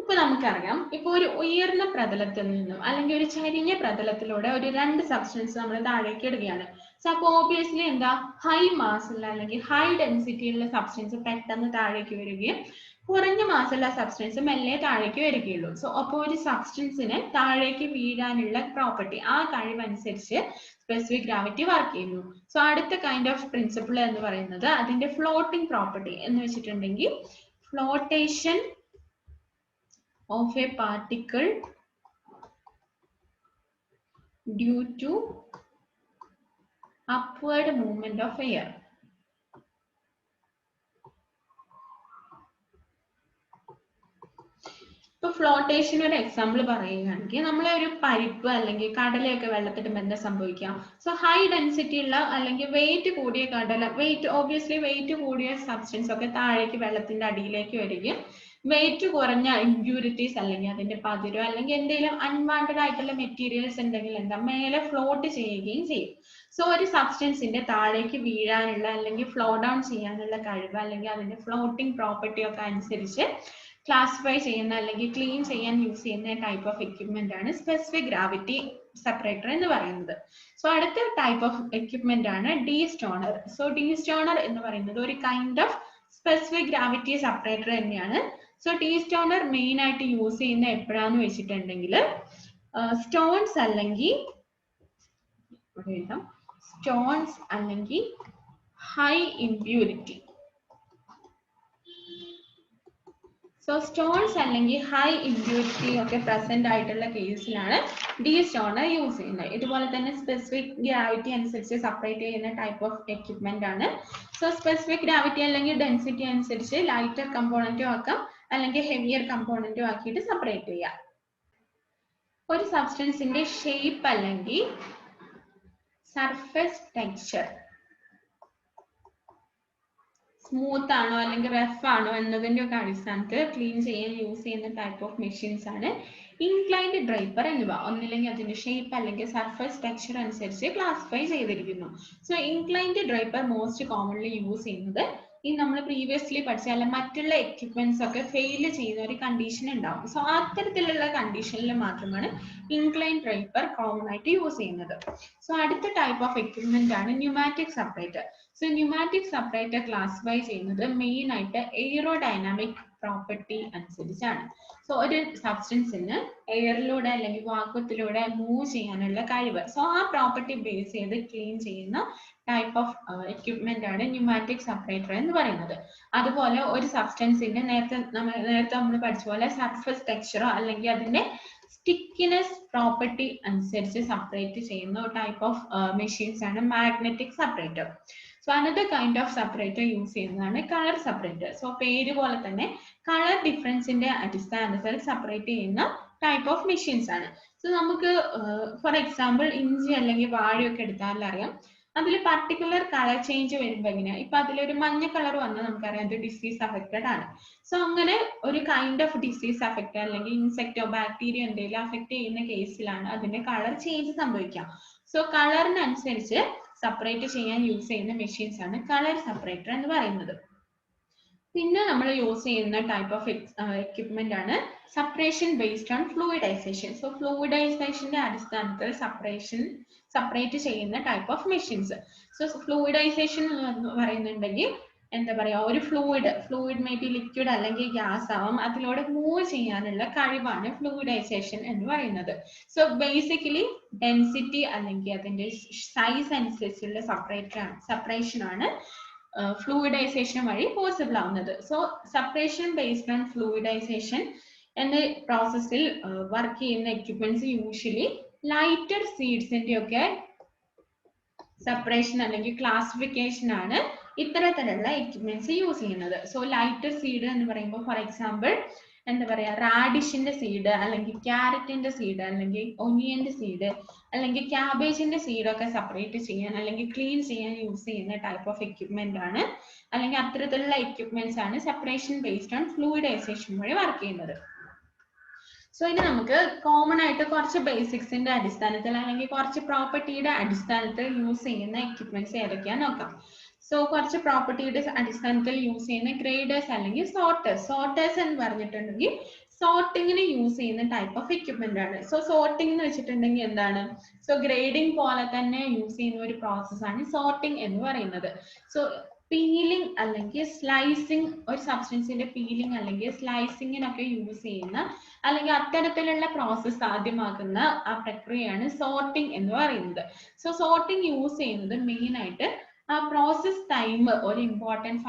A: ഇപ്പൊ നമുക്കറിയാം, ഇപ്പൊ ഒരു ഉയർന്ന പ്രതലത്തിൽ നിന്നും അല്ലെങ്കിൽ ഒരു ചരിഞ്ഞ പ്രതലത്തിലൂടെ ഒരു രണ്ട് സബ്സ്റ്റൻസ് നമ്മൾ താഴേക്ക് ഇടുകയാണ്. സോ അപ്പൊ ഓബിയസ്ലി എന്താ, ഹൈ മാസുള്ള അല്ലെങ്കിൽ ഹൈ ഡെൻസിറ്റി ഉള്ള സബ്സ്റ്റൻസ് പെട്ടെന്ന് താഴേക്ക് വരികയും കുറഞ്ഞ മാസുള്ള സബ്സ്റ്റൻസ് മെല്ലെ താഴേക്ക് വരികയുള്ളൂ. സോ അപ്പോൾ ഒരു സബ്സ്റ്റൻസിന് താഴേക്ക് വീഴാനുള്ള പ്രോപ്പർട്ടി, ആ കഴിവനുസരിച്ച് സ്പെസിഫിക് ഗ്രാവിറ്റി വർക്ക് ചെയ്യുന്നു. സോ അടുത്ത കൈൻഡ് ഓഫ് പ്രിൻസിപ്പിൾ എന്ന് പറയുന്നത് അതിന്റെ ഫ്ലോട്ടിംഗ് പ്രോപ്പർട്ടി എന്ന് വെച്ചിട്ടുണ്ടെങ്കിൽ flotation of a particle due to upward movement of air. Flotation ഒരു എക്സാമ്പിൾ പറയുകയാണെങ്കിൽ നമ്മളെ ഒരു പരിപ്പ് അല്ലെങ്കിൽ കടലയൊക്കെ വെള്ളത്തിടുമ്പോൾ എന്താ സംഭവിക്കാം? സോ ഹൈ ഡെൻസിറ്റി ഉള്ള അല്ലെങ്കിൽ വെയിറ്റ് കൂടിയ കടല, ഓബ്വിയസ്ലി വെയിറ്റ് കൂടിയ സബ്സ്റ്റൻസ് ഒക്കെ താഴേക്ക് വെള്ളത്തിന്റെ അടിയിലേക്ക് വരികയും വെയിറ്റ് കുറഞ്ഞ ഇമ്പ്യൂരിറ്റീസ് അല്ലെങ്കിൽ അതിന്റെ പതിരോ അല്ലെങ്കിൽ എന്തെങ്കിലും അൺവാണ്ടഡ് ആയിട്ടുള്ള മെറ്റീരിയൽസ് ഉണ്ടെങ്കിൽ എന്താ മേലെ ഫ്ലോട്ട് ചെയ്യുകയും ചെയ്യും. സോ ഒരു സബ്സ്റ്റൻസിന്റെ താഴേക്ക് വീഴാനുള്ള അല്ലെങ്കിൽ ഫ്ലോ ഡൗൺ ചെയ്യാനുള്ള കഴിവ് അല്ലെങ്കിൽ അതിന്റെ ഫ്ലോട്ടിംഗ് പ്രോപ്പർട്ടി ഒക്കെ അനുസരിച്ച് ക്ലാസിഫൈ ചെയ്യുന്ന അല്ലെങ്കിൽ ക്ലീൻ ചെയ്യാൻ യൂസ് ചെയ്യുന്ന ടൈപ്പ് ഓഫ് എക്യുപ്മെന്റ് ആണ് സ്പെസിഫിക് ഗ്രാവിറ്റി സെപ്പറേറ്റർ എന്ന് പറയുന്നത്. സോ അടുത്ത ടൈപ്പ് ഓഫ് എക്യുപ്മെന്റ് ആണ് ഡീസ്റ്റോണർ. സോ ഡീസ്റ്റോണർ എന്ന് പറയുന്നത് ഒരു kind of specific gravity separator തന്നെയാണ്. സോ ഡീസ്റ്റോണർ മെയിൻ ആയിട്ട് യൂസ് ചെയ്യുന്ന എപ്പോഴാന്ന് വെച്ചിട്ടുണ്ടെങ്കിൽ സ്റ്റോൺസ് അല്ലെങ്കിൽ ഹൈ ഇമ്പ്യൂരിറ്റി. സോ സ്റ്റോൺസ് അല്ലെങ്കിൽ ഹൈ ഇമ്പ്യൂരിറ്റി ഒക്കെ പ്രസന്റ് ആയിട്ടുള്ള കേസിലാണ് ഡീസ്റ്റോണർ യൂസ് ചെയ്യുന്നത്. ഇതുപോലെ തന്നെ സ്പെസിഫിക് ഗ്രാവിറ്റി അനുസരിച്ച് സെപ്പറേറ്റ് ചെയ്യുന്ന ടൈപ്പ് ഓഫ് എക്യുപ്മെന്റ് ആണ്. സോ സ്പെസിഫിക് ഗ്രാവിറ്റി അല്ലെങ്കിൽ ഡെൻസിറ്റി അനുസരിച്ച് ലൈറ്റർ കമ്പോണന്റും ആക്കാം അല്ലെങ്കിൽ ഹെവിയർ കമ്പോണന്റും ആക്കിയിട്ട് സെപ്പറേറ്റ് ചെയ്യാം. ഒരു സബ്സ്റ്റൻസിന്റെ ഷേപ്പ് അല്ലെങ്കിൽ സർഫേസ് ടെക്സ്ചർ സ്മൂത്ത് ആണോ അല്ലെങ്കിൽ റഫ് ആണോ എന്നതിന്റെ ഒക്കെ അടിസ്ഥാനത്തിൽ ക്ലീൻ ചെയ്യാൻ യൂസ് ചെയ്യുന്ന ടൈപ്പ് ഓഫ് മെഷീൻസ് ആണ് ഇൻക്ലൈൻഡ് ഡ്രൈപ്പർ എന്നിവ. ഒന്നില്ലെങ്കിൽ അതിന്റെ ഷേപ്പ് അല്ലെങ്കിൽ സർഫേസ് ടെക്സ്ചർ അനുസരിച്ച് ക്ലാസിഫൈ ചെയ്തിരിക്കുന്നു. So inclined draper most commonly use ചെയ്യുന്നത് ഈ നമ്മൾ പ്രീവിയസ്ലി പഠിച്ച അല്ല മറ്റുള്ള എക്യുപ്മെന്റ്സ് ഒക്കെ ഫെയിൽ ചെയ്യുന്ന ഒരു കണ്ടീഷൻ ഉണ്ടാവും. സോ അത്തരത്തിലുള്ള കണ്ടീഷനിൽ മാത്രമാണ് ഇൻക്ലൈൻ ഡ്രൈപ്പർ കോമൺ ആയിട്ട് യൂസ് ചെയ്യുന്നത്. സോ അടുത്ത ടൈപ്പ് ഓഫ് എക്യുപ്മെന്റ് ആണ് pneumatic separator. So pneumatic separator classify ചെയ്യുന്നത് മെയിൻ ആയിട്ട് എയറോഡൈനാമിക് പ്രോപ്പർട്ടി അനുസരിച്ചാണ്. സോ ഒരു സബ്സ്റ്റൻസിന് എയറിലൂടെ അല്ലെങ്കിൽ വാക്വത്തിലൂടെ മൂവ് ചെയ്യാനുള്ള കഴിവ്. സോ ആ പ്രോപ്പർട്ടി ബേസ് ചെയ്ത് ക്ലീൻ ചെയ്യുന്ന ടൈപ്പ് ഓഫ് എക്യുപ്മെന്റ് ആണ് ന്യൂമാറ്റിക് സെപ്പറേറ്റർ എന്ന് പറയുന്നത്. അതുപോലെ ഒരു സബ്സ്റ്റൻസിന്റെ നേരത്തെ നമ്മൾ പഠിച്ച പോലെ സർഫസ് ടെക്സ്ചറോ അല്ലെങ്കിൽ അതിന്റെ സ്റ്റിക്കിനെസ് പ്രോപ്പർട്ടി അനുസരിച്ച് സെപ്പറേറ്റ് ചെയ്യുന്ന ടൈപ്പ് ഓഫ് മെഷീൻസ് ആണ് magnetic separator. So another kind of separator use ചെയ്യുന്നതാണ് കളർ സെപ്പറേറ്റർ. സോ പേര് പോലെ തന്നെ കളർ ഡിഫറൻസിന്റെ അടിസ്ഥാനത്തിൽ സെപ്പറേറ്റ് ചെയ്യുന്ന ടൈപ്പ് ഓഫ് മെഷീൻസ് ആണ്. സോ നമുക്ക് ഫോർ എക്സാമ്പിൾ ഇഞ്ചി അല്ലെങ്കിൽ വാഴയൊക്കെ എടുത്താൽ അറിയാം അതിൽ പർട്ടിക്കുലർ കളർ ചേഞ്ച് വരുമ്പോൾ എങ്ങനെയാ, ഇപ്പൊ അതിലൊരു മഞ്ഞ കളർ വന്നാൽ നമുക്കറിയാം അത് ഡിസീസ് അഫക്റ്റഡ് ആണ്. സോ അങ്ങനെ ഒരു കൈൻഡ് ഓഫ് ഡിസീസ് അഫക്റ്റ് അല്ലെങ്കിൽ ഇൻസെക്റ്റോ ബാക്ടീരിയ എന്തെങ്കിലും അഫക്ട് ചെയ്യുന്ന കേസിലാണ് അതിന്റെ കളർ ചേഞ്ച് സംഭവിക്കാം. സോ കളറിനനുസരിച്ച് സെപ്പറേറ്റ് ചെയ്യാൻ യൂസ് ചെയ്യുന്ന മെഷീൻസ് ആണ് കളർ സെപ്പറേറ്റർ എന്ന് പറയുന്നത്. പിന്നെ നമ്മൾ യൂസ് ചെയ്യുന്ന ടൈപ്പ് ഓഫ് എക്യുപ്മെന്റ് ആണ് സെപ്പറേഷൻ ബേസ്ഡ് ഓൺ ഫ്ലൂയിഡൈസേഷൻ. സോ ഫ്ലൂയിഡൈസേഷന്റെ അടിസ്ഥാനത്തിൽ സെപ്പറേറ്റ് ചെയ്യുന്ന ടൈപ്പ് ഓഫ് മെഷീൻസ്. സോ ഫ്ലൂയിഡൈസേഷൻ എന്ന് പറയുന്നുണ്ടെങ്കിൽ എന്താ പറയാ, ഒരു ഫ്ലൂയിഡ് മേ ബി ലിക്വിഡ് അല്ലെങ്കിൽ ഗ്യാസ് ആവാം, അതിലൂടെ മൂവ് ചെയ്യാനുള്ള കഴിവാണ് ഫ്ലൂയിഡൈസേഷൻ എന്ന് പറയുന്നത്. സോ ബേസിക്കലി ഡെൻസിറ്റി അല്ലെങ്കിൽ അതിന്റെ സൈസ് അനുസരിച്ചുള്ള സെപ്പറേഷൻ ആണ് ഫ്ലൂയിഡൈസേഷൻ വഴി പോസിബിൾ ആവുന്നത്. സോ സെപ്പറേഷൻ ബേസ്ഡ് ഓൺ ഫ്ലൂയിഡൈസേഷൻ എന്ന പ്രോസസ്സിൽ വർക്ക് ചെയ്യുന്ന എക്യുപ്മെന്റ്സ് യൂഷ്വലി ലൈറ്റർ സീഡ്സിന്റെ ഒക്കെ സെപ്പറേഷൻ അല്ലെങ്കിൽ ക്ലാസിഫിക്കേഷൻ ആണ് ഇത്തരത്തിലുള്ള എക്യുപ്മെന്റ്സ് യൂസ് ചെയ്യുന്നത്. സോ ലൈറ്റർ സീഡ് എന്ന് പറയുമ്പോൾ ഫോർ എക്സാമ്പിൾ എന്താ പറയാ, റാഡിഷിന്റെ സീഡ് അല്ലെങ്കിൽ ക്യാരറ്റിന്റെ സീഡ് അല്ലെങ്കിൽ ഒനിയന്റെ സീഡ് അല്ലെങ്കിൽ ക്യാബേജിന്റെ സീഡ് ഒക്കെ സെപ്പറേറ്റ് ചെയ്യാൻ അല്ലെങ്കിൽ ക്ലീൻ ചെയ്യാൻ യൂസ് ചെയ്യുന്ന ടൈപ്പ് ഓഫ് എക്യുപ്മെന്റ് ആണ് അല്ലെങ്കിൽ അത്തരത്തിലുള്ള എക്യുപ്മെന്റ്സ് ആണ് സെപ്പറേഷൻ ബേസ്ഡ് ഓൺ ഫ്ലൂയിഡൈസേഷൻ വഴി വർക്ക് ചെയ്യുന്നത്. സോ ഇനി നമുക്ക് കോമൺ ആയിട്ട് കുറച്ച് ബേസിക്സിന്റെ അടിസ്ഥാനത്തിൽ അല്ലെങ്കിൽ കുറച്ച് പ്രോപ്പർട്ടിയുടെ അടിസ്ഥാനത്തിൽ യൂസ് ചെയ്യുന്ന എക്യുപ്മെന്റ്സ് ഏതൊക്കെയാന്ന് നോക്കാം. സോ കുറച്ച് പ്രോപ്പർട്ടിയുടെ അടിസ്ഥാനത്തിൽ യൂസ് ചെയ്യുന്ന ഗ്രേഡേഴ്സ് അല്ലെങ്കിൽ സോർട്ടേഴ്സ് എന്ന് പറഞ്ഞിട്ടുണ്ടെങ്കിൽ സോർട്ടിങ്ങിന് യൂസ് ചെയ്യുന്ന ടൈപ്പ് ഓഫ് എക്യുപ്മെന്റ് ആണ്. സോ സോർട്ടിംഗ് എന്ന് വെച്ചിട്ടുണ്ടെങ്കിൽ എന്താണ്, സോ ഗ്രേഡിംഗ് പോലെ തന്നെ യൂസ് ചെയ്യുന്ന ഒരു പ്രോസസ് ആണ് സോർട്ടിംഗ് എന്ന് പറയുന്നത്. സോ പീലിംഗ് അല്ലെങ്കിൽ സ്ലൈസിങ്, ഒരു സബ്സ്റ്റൻസിന്റെ പീലിംഗ് അല്ലെങ്കിൽ സ്ലൈസിങ്ങിനൊക്കെ യൂസ് ചെയ്യുന്ന അല്ലെങ്കിൽ അത്തരത്തിലുള്ള പ്രോസസ്സ് സാധ്യമാക്കുന്ന ആ പ്രക്രിയയാണ് സോർട്ടിംഗ് എന്ന് പറയുന്നത്. സോ സോർട്ടിംഗ് യൂസ് ചെയ്യുന്നത് മെയിൻ ആയിട്ട് ആ പ്രോസസ് ടൈം ഒരു ഇമ്പോർട്ടൻറ്റ്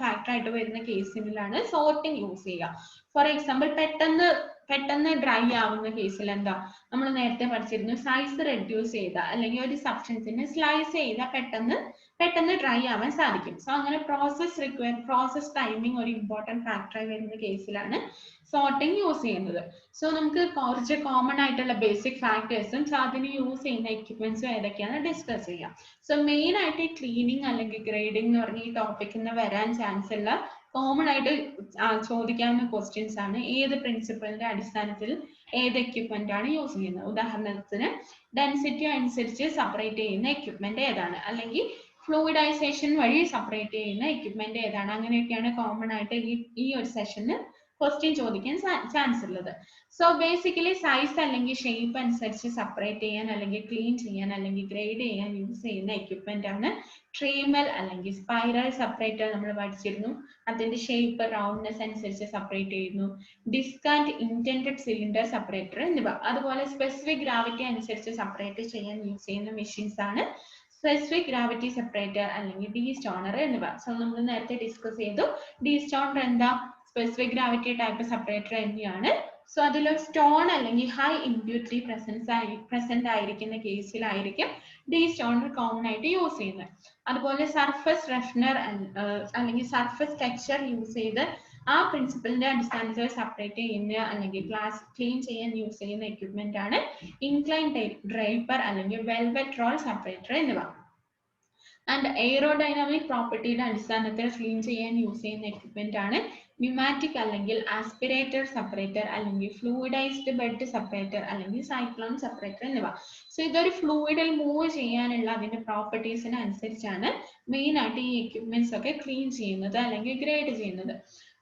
A: ഫാക്ടർ ആയിട്ട് വരുന്ന കേസിലാണ് സോർട്ടിംഗ് യൂസ് ചെയ്യുക. ഫോർ എക്സാമ്പിൾ പെട്ടെന്ന് പെട്ടെന്ന് ഡ്രൈ ആവുന്ന കേസിൽ എന്താ നമ്മൾ നേരത്തെ പഠിച്ചിരുന്നു സൈസ് റെഡ്യൂസ് ചെയ്ത അല്ലെങ്കിൽ ഒരു സബ്സ്റ്റൻസിനെ സ്ലൈസ് ചെയ്താൽ പെട്ടെന്ന് ഡ്രൈ ആവാൻ സാധിക്കും. സോ അങ്ങനെ പ്രോസസ് ടൈമിംഗ് ഒരു ഇമ്പോർട്ടൻറ്റ് ഫാക്ടറായി വരുന്ന കേസിലാണ് സോർട്ടിങ് യൂസ് ചെയ്യുന്നത്. സോ നമുക്ക് കുറച്ച് കോമൺ ആയിട്ടുള്ള ബേസിക് ഫാക്ടേഴ്സും അതിന് യൂസ് ചെയ്യുന്ന എക്യുപ്മെന്റ്സും ഏതൊക്കെയാണ് ഡിസ്കസ് ചെയ്യാം. സോ മെയിൻ ആയിട്ട് ക്ലീനിങ് അല്ലെങ്കിൽ ഗ്രേഡിംഗ് എന്ന് പറഞ്ഞ ഈ ടോപ്പിക്കിൽ നിന്ന് വരാൻ ചാൻസ് ഉള്ള കോമൺ ആയിട്ട് ചോദിക്കാവുന്ന ക്വസ്റ്റ്യൻസ് ആണ് ഏത് പ്രിൻസിപ്പലിന്റെ അടിസ്ഥാനത്തിൽ ഏത് എക്യുപ്മെന്റ് ആണ് യൂസ് ചെയ്യുന്നത്. ഉദാഹരണത്തിന് ഡെൻസിറ്റി അനുസരിച്ച് സെപ്പറേറ്റ് ചെയ്യുന്ന എക്യുപ്മെന്റ് ഏതാണ്, അല്ലെങ്കിൽ ഫ്ലൂയിഡൈസേഷൻ വഴി സെപ്പറേറ്റ് ചെയ്യുന്ന എക്യുപ്മെന്റ് ഏതാണ്, അങ്ങനെയൊക്കെയാണ് കോമൺ ആയിട്ട് ഈ ഒരു സെഷനിൽ ക്വസ്റ്റ്യൻ ചോദിക്കാൻ ചാൻസ് ഉള്ളത്. സോ ബേസിക്കലി സൈസ് അല്ലെങ്കിൽ ഷേപ്പ് അനുസരിച്ച് സെപ്പറേറ്റ് ചെയ്യാൻ അല്ലെങ്കിൽ ക്ലീൻ ചെയ്യാൻ അല്ലെങ്കിൽ ഗ്രേഡ് ചെയ്യാൻ യൂസ് ചെയ്യുന്ന എക്യുപ്മെന്റ് ആണ് ട്രീമൽ അല്ലെങ്കിൽ സ്പൈറൽ സെപ്പറേറ്റർ. നമ്മൾ പഠിച്ചിരുന്നു. അതിന്റെ ഷേപ്പ് റൗണ്ട്നെസ് അനുസരിച്ച് സെപ്പറേറ്റ് ചെയ്യുന്നു. Disk and intended cylinder separator എന്നിവ. അതുപോലെ സ്പെസിഫിക് ഗ്രാവിറ്റി അനുസരിച്ച് സെപ്പറേറ്റ് ചെയ്യാൻ യൂസ് ചെയ്യുന്ന മെഷീൻസ് ആണ് സ്പെസിഫിക് ഗ്രാവിറ്റി സെപ്പറേറ്റർ അല്ലെങ്കിൽ ഡി സ്റ്റോണർ എന്നിവ. സോ നമ്മൾ നേരത്തെ ഡിസ്കസ് ചെയ്തു. ഡി സ്റ്റോണർ എന്താ സ്പെസിഫിക് ഗ്രാവിറ്റി ടൈപ്പ് സെപ്പറേറ്റർ തന്നെയാണ്. സോ അതിൽ സ്റ്റോൺ അല്ലെങ്കിൽ ഹൈ ഇമ്പ്യൂരിറ്റി പ്രസന്റ് ആയിരിക്കുന്ന കേസിലായിരിക്കും ഡി സ്റ്റോണർ കോമൺ ആയിട്ട് യൂസ് ചെയ്യുന്നത്. അതുപോലെ സർഫസ് റഫ്നർ അല്ലെങ്കിൽ സർഫസ് ടെക്സ്ചർ യൂസ് ചെയ്ത് ആ പ്രിൻസിപ്പലിന്റെ അടിസ്ഥാനത്തിൽ സെപ്പറേറ്റ് ചെയ്യുന്ന അല്ലെങ്കിൽ ഗ്ലാസ് ക്ലീൻ ചെയ്യാൻ യൂസ് ചെയ്യുന്ന എക്യുപ്മെന്റ് ആണ് ഇൻക്ലൈൻ ഡ്രൈപ്പർ അല്ലെങ്കിൽ വെൽവെറ്റ് റോൾ സെപ്പറേറ്റർ എന്നിവ. ആൻഡ് എയറോഡൈനാമിക് പ്രോപ്പർട്ടിയുടെ അടിസ്ഥാനത്തിൽ ക്ലീൻ ചെയ്യാൻ യൂസ് ചെയ്യുന്ന എക്യുപ്മെന്റ് ആണ് ന്യൂമാറ്റിക് അല്ലെങ്കിൽ ആസ്പിറേറ്റർ സെപ്പറേറ്റർ അല്ലെങ്കിൽ ഫ്ലൂയിഡൈസ്ഡ് ബെഡ് സെപ്പറേറ്റർ അല്ലെങ്കിൽ സൈക്ലോൺ സെപ്പറേറ്റർ എന്നിവ. സോ ഇതൊരു ഫ്ലൂയിഡിൽ മൂവ് ചെയ്യാനുള്ള അതിന്റെ പ്രോപ്പർട്ടീസിന് അനുസരിച്ചാണ് മെയിൻ ആയിട്ട് ഈ എക്യുപ്മെന്റ്സ് ഒക്കെ ക്ലീൻ ചെയ്യുന്നത് അല്ലെങ്കിൽ ഗ്രേഡ് ചെയ്യുന്നത്.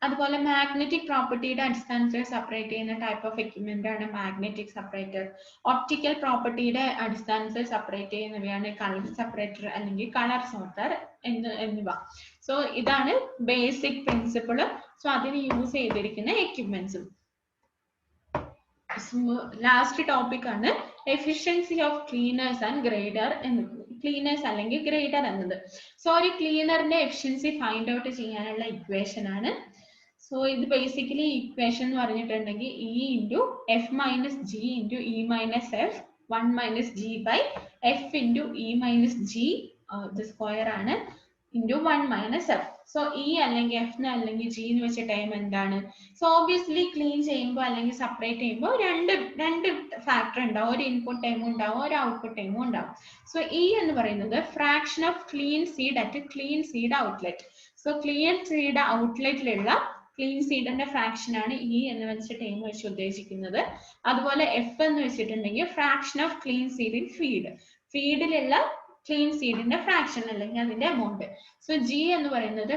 A: അതുപോലെ മാഗ്നറ്റിക് പ്രോപ്പർട്ടിയുടെ അടിസ്ഥാനത്തിൽ സെപ്പറേറ്റ് ചെയ്യുന്ന ടൈപ്പ് ഓഫ് എക്യുപ്മെന്റ് ആണ് മാഗ്നറ്റിക് സെപ്പറേറ്റർ. ഒപ്റ്റിക്കൽ പ്രോപ്പർട്ടിയുടെ അടിസ്ഥാനത്തിൽ സെപ്പറേറ്റ് ചെയ്യുന്നവയാണ് കളർ സെപ്പറേറ്റർ അല്ലെങ്കിൽ കളർ സോർട്ടർ എന്നിവ. സോ ഇതാണ് ബേസിക് പ്രിൻസിപ്പിൾ. സോ അതിന് യൂസ് ചെയ്തിരിക്കുന്ന എക്യുപ്മെന്റ്സും. ലാസ്റ്റ് ടോപ്പിക് ആണ് efficiency of cleaners and grader എന്നത്. ക്ലീനേഴ്സ് അല്ലെങ്കിൽ ഗ്രേഡർ എന്നത്. സോ ഒരു ക്ലീനറിന്റെ എഫിഷ്യൻസി ഫൈൻഡ് ഔട്ട് ചെയ്യാനുള്ള ഇക്വേഷൻ ആണ്. സോ ഇത് ബേസിക്കലി ഇക്വേഷൻ എന്ന് പറഞ്ഞിട്ടുണ്ടെങ്കിൽ E into F minus G into E minus F 1 minus G by F into E minus G ഇത് സ്ക്വയർ ആണ് into 1 minus F. So E അല്ലെങ്കിൽ F അല്ലെങ്കിൽ G എന്ന് വെച്ച ടൈം എന്താണ്? സോ ഓബിയസ്ലി ക്ലീൻ ചെയ്യുമ്പോൾ അല്ലെങ്കിൽ സെപ്പറേറ്റ് ചെയ്യുമ്പോൾ രണ്ട് ഫാക്ടർ ഉണ്ടാവും. ഒരു ഇൻപുട്ട് ടൈമും ഉണ്ടാവും, ഒരു ഔട്ട്പുട്ട് ടൈമും ഉണ്ടാവും. സോ ഇ എന്ന് പറയുന്നത് fraction of clean seed at clean seed outlet. So clean seed ഔട്ട്ലെറ്റിലുള്ള ക്ലീൻ സീഡിന്റെ ഫ്രാക്ഷൻ ആണ് ഇ എന്ന് വെച്ച ടൈം വെച്ച് ഉദ്ദേശിക്കുന്നത്. അതുപോലെ എഫ് എന്ന് വെച്ചിട്ടുണ്ടെങ്കിൽ fraction of clean seed in feed. ഫീഡിലുള്ള ക്ലീൻ സീഡിന്റെ ഫ്രാക്ഷൻ അല്ലെങ്കിൽ അതിന്റെ എമൗണ്ട്. സോ ജി എന്ന് പറയുന്നത്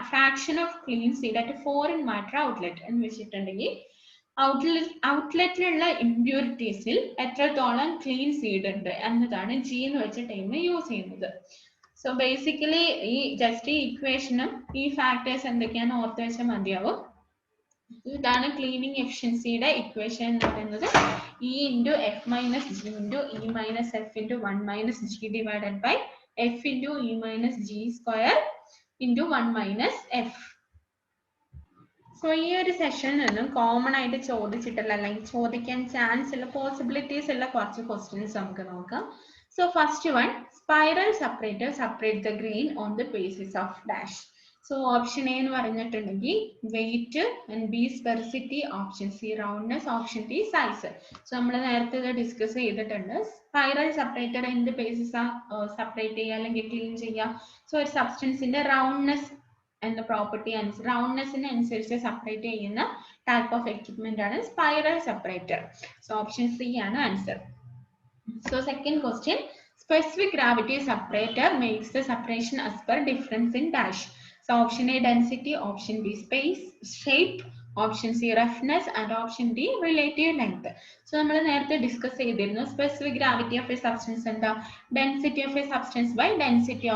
A: fraction of clean seed at foreign matter outlet എന്ന് വെച്ചിട്ടുണ്ടെങ്കിൽ ഔട്ട്ലെറ്റിലുള്ള ഇമ്പ്യൂരിറ്റീസിൽ എത്രത്തോളം ക്ലീൻ സീഡ് ഉണ്ട് എന്നതാണ് ജി എന്ന് വെച്ച ടൈം യൂസ് ചെയ്യുന്നത്. സോ ബേസിക്കലി ഈ ജസ്റ്റ് ഈ ഇക്വേഷനും ഈ ഫാക്ടേഴ്സ് എന്തൊക്കെയാണ് ഓർത്ത് വെച്ചാൽ മതിയാവും. ഇതാണ് ക്ലീനിങ് എഫിഷ്യൻസിയുടെ ഇക്വേഷൻ എന്ന് പറയുന്നത്. E into F minus G into E minus F into 1 minus G divided by F into E minus G square into 1 minus F. So ഈ ഒരു സെഷനിൽ നിന്നും കോമൺ ആയിട്ട് ചോദിച്ചിട്ടുള്ള അല്ലെങ്കിൽ ചോദിക്കാൻ ചാൻസ് ഉള്ള പോസിബിലിറ്റീസ് ഉള്ള കുറച്ച് ക്വസ്റ്റ്യൻസ് നമുക്ക് നോക്കാം. So first one, spiral separator separate the grain on the basis of dash. So option A എന്ന് പറഞ്ഞിട്ടുണ്ടെങ്കിൽ weight and B sphericity, option C roundness, option D size. So നമ്മൾ നേരത്തെ ഇത് ഡിസ്കസ് ചെയ്തിട്ടുണ്ട്. സ്പൈറൽ സെപ്പറേറ്റർ എന്ത് basis separate ചെയ്യുക അല്ലെങ്കിൽ clean ചെയ്യുക? സോ ഒരു സബ്സ്റ്റൻസിന്റെ റൗണ്ട്നെസ് എന്ന പ്രോപ്പർട്ടി റൗണ്ട്നെസ്സിന് അനുസരിച്ച് സെപ്പറേറ്റ് ചെയ്യുന്ന ടൈപ്പ് ഓഫ് എക്യുപ്മെന്റ് ആണ് spiral separator. So option C ആണ് answer. So second question, specific gravity separator makes the separation as per difference in dash. So option A density, option B space shape, option C roughness and option D relative length. So നമ്മൾ നേരത്തെ discuss ചെയ്തിരുന്നു specific gravity of a substance എന്താ? Density of a substance by density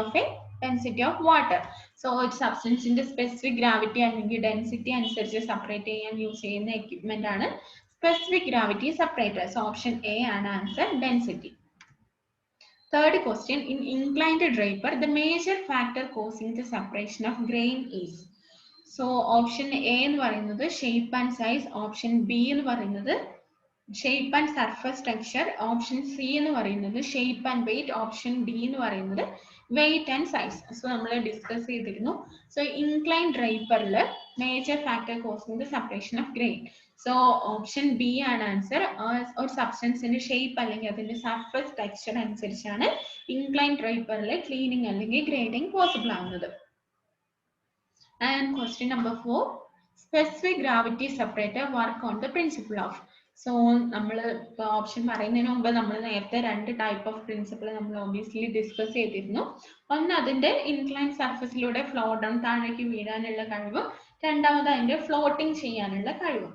A: of water. So ഒരു സബ്സ്റ്റൻസിന്റെ specific gravity അല്ലെങ്കിൽ density അനുസരിച്ച് separate ചെയ്യാൻ use ചെയ്യുന്ന equipment ആണ് specific gravity separator. So option A and answer density. Third question, in inclined draper the major factor causing the separation of grain is. So option A എന്ന് പറയുന്നത് shape and size, option B എന്ന് പറയുന്നത് shape and surface texture, option C എന്ന് പറയുന്നത് shape and weight, option D എന്ന് പറയുന്നത് weight and size. So നമ്മൾ discuss ചെയ്തിരുന്നു. സോ ഇൻക്ലൈൻ ഡ്രൈപ്പറിൽ major factor causing the separation of grain. So option B ആണ് ആൻസർ. ഒരു സബ്സ്റ്റൻസിന്റെ ഷേപ്പ് അല്ലെങ്കിൽ അതിന്റെ സർഫസ് ടെക്സ്ചർ അനുസരിച്ചാണ് ഇൻക്ലൈൻ ഡ്രൈപ്പറിൽ ക്ലീനിങ് അല്ലെങ്കിൽ ഗ്രേഡിംഗ് പോസിബിൾ ആവുന്നത്. And question number 4, specific gravity separator work on the principle of. So നമ്മൾ ഓപ്ഷൻ പറയുന്നതിന് മുമ്പ് നമ്മൾ നേരത്തെ രണ്ട് ടൈപ്പ് ഓഫ് പ്രിൻസിപ്പിൾ നമ്മൾ ഒബിയസ്ലി ഡിസ്കസ് ചെയ്തിരുന്നു. ഒന്ന് അതിന്റെ ഇൻക്ലൈൻ സർഫസിലൂടെ ഫ്ലോ ഡൗൺ താഴേക്ക് വീഴാനുള്ള കഴിവും, രണ്ടാമത് അതിന്റെ ഫ്ലോട്ടിംഗ് ചെയ്യാനുള്ള കഴിവും.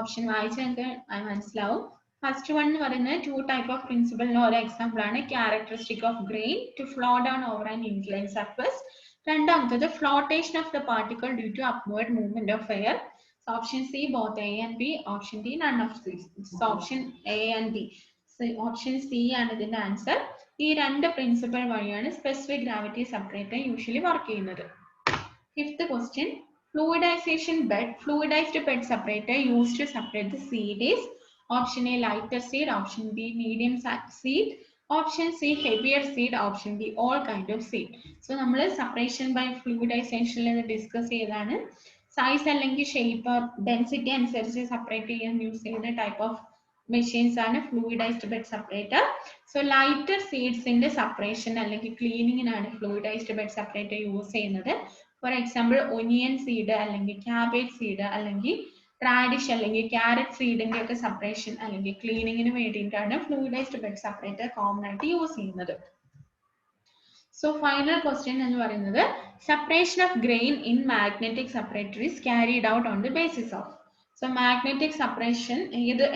A: ഓപ്ഷൻ വായിച്ച് നമുക്ക് മനസ്സിലാവും. ഫസ്റ്റ് വൺ എന്ന് പറയുന്നത് ടു ടൈപ്പ് ഓഫ് പ്രിൻസിപ്പിളിന് ഒരു എക്സാമ്പിൾ ആണ് characteristic of grain to flow down over an incline surface. രണ്ടാമത്തത് flotation of the particle due to upward movement of air. Option C both A and B, option D none of these. Option A and B. Option C ആണ് ഇതിന്റെ answer. ഈ രണ്ട് principle വഴിയാണ് specific gravity separator usually work ചെയ്യുന്നത്. Fifth question, fluidisation bed. Fluidised bed separator used to separate the seed is option A lighter seed, option B medium seed, option C heavier seed, option D all kind of seed. So നമ്മൾ separation by ഫ്ലൂയിഡൈസേഷനിൽ discuss ചെയ്താണ്. Size അല്ലെങ്കിൽ shape density അനുസരിച്ച് separate ചെയ്യാൻ use ചെയ്യുന്ന type of machines ആണ് fluidised bed separator. So lighter സീഡ്സിന്റെ separation അല്ലെങ്കിൽ ക്ലീനിങ്ങിനാണ് ഫ്ലൂയിഡൈസ്ഡ് ബെഡ് സെപ്പറേറ്റർ യൂസ് ചെയ്യുന്നത്. ഫോർ എക്സാമ്പിൾ ഒനിയൻ സീഡ് അല്ലെങ്കിൽ ക്യാബേജ് സീഡ് അല്ലെങ്കിൽ റാഡിഷ് അല്ലെങ്കിൽ ക്യാരറ്റ് സീഡിന്റെ ഒക്കെ സെപ്പറേഷൻ അല്ലെങ്കിൽ ക്ലീനിങ്ങിന് വേണ്ടിയിട്ടാണ് ഫ്ലൂയിഡൈസ്ഡ് ബെഡ് സെപ്പറേറ്റർ കോമൺ ആയിട്ട് യൂസ് ചെയ്യുന്നത്. സോ ഫൈനൽ ക്വസ്റ്റ്യൻ എന്ന് പറയുന്നത് separation of grain in magnetic separator is carried out on the basis of. So magnetic separation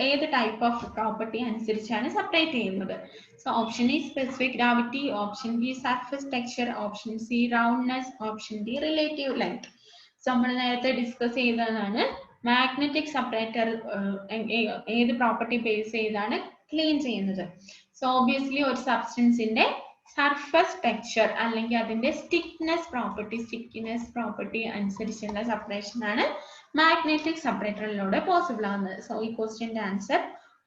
A: ഏത് ടൈപ്പ് ഓഫ് പ്രോപ്പർട്ടി അനുസരിച്ചാണ് സെപ്പറേറ്റ് ചെയ്യുന്നത്. So option A specific gravity, option B surface texture, option C roundness, option D relative length. So നമ്മൾ നേരത്തെ discuss ചെയ്തതാണ് magnetic separator ഏത് property base ചെയ്താണ് clean ചെയ്യുന്നത്. So obviously ഒരു സബ്സ്റ്റൻസിന്റെ സർഫസ് ടെക്സ്ചർ അല്ലെങ്കിൽ അതിന്റെ സ്റ്റിക്നെസ് പ്രോപ്പർട്ടി അനുസരിച്ചുള്ള സെപ്പറേഷൻ ആണ് മാഗ്നറ്റിക് സെപ്പറേറ്ററിലൂടെ പോസിബിൾ ആവുന്നത്. സോ ഈ ക്വസ്റ്റ്യന്റെ ആൻസർ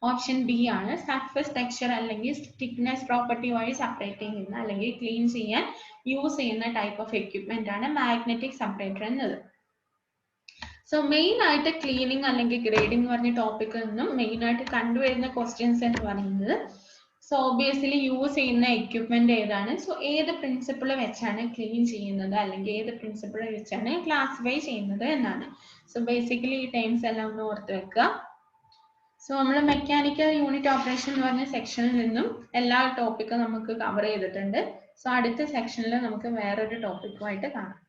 A: ഓപ്ഷൻ ബി ആണ്. സർഫസ് ടെക്സ്ചർ അല്ലെങ്കിൽ സ്റ്റിക്നെസ് പ്രോപ്പർട്ടി വഴി സെപ്പറേറ്റ് ചെയ്യുന്ന അല്ലെങ്കിൽ ക്ലീൻ ചെയ്യാൻ യൂസ് ചെയ്യുന്ന ടൈപ്പ് ഓഫ് എക്യുപ്മെന്റ് ആണ് മാഗ്നറ്റിക് സെപ്പറേറ്റർ എന്നത്. സോ മെയിൻ ആയിട്ട് ക്ലീനിങ് അല്ലെങ്കിൽ ഗ്രേഡിംഗ് പറഞ്ഞ ടോപ്പിക്കിൽ നിന്നും മെയിൻ ആയിട്ട് കണ്ടുവരുന്ന ക്വസ്റ്റ്യൻസ് എന്ന് പറയുന്നത് സോ ഒബിയസ്ലി യൂസ് ചെയ്യുന്ന എക്യുപ്മെന്റ് ഏതാണ്, സോ ഏത് പ്രിൻസിപ്പിൾ വെച്ചാണ് ക്ലീൻ ചെയ്യുന്നത് അല്ലെങ്കിൽ ഏത് പ്രിൻസിപ്പിൾ വെച്ചാണ് ക്ലാസിഫൈ ചെയ്യുന്നത് എന്നാണ്. സോ ബേസിക്കലി ഈ ടൈംസ് എല്ലാം ഒന്ന് ഓർത്ത് വെക്കുക. സോ നമ്മൾ മെക്കാനിക്കൽ യൂണിറ്റ് ഓപ്പറേഷൻ എന്ന് പറഞ്ഞ സെക്ഷനിൽ നിന്നും എല്ലാ ടോപ്പിക്കും നമുക്ക് കവർ ചെയ്തിട്ടുണ്ട്. സോ അടുത്ത സെക്ഷനിൽ നമുക്ക് വേറൊരു ടോപ്പിക്കുമായിട്ട് കാണാം.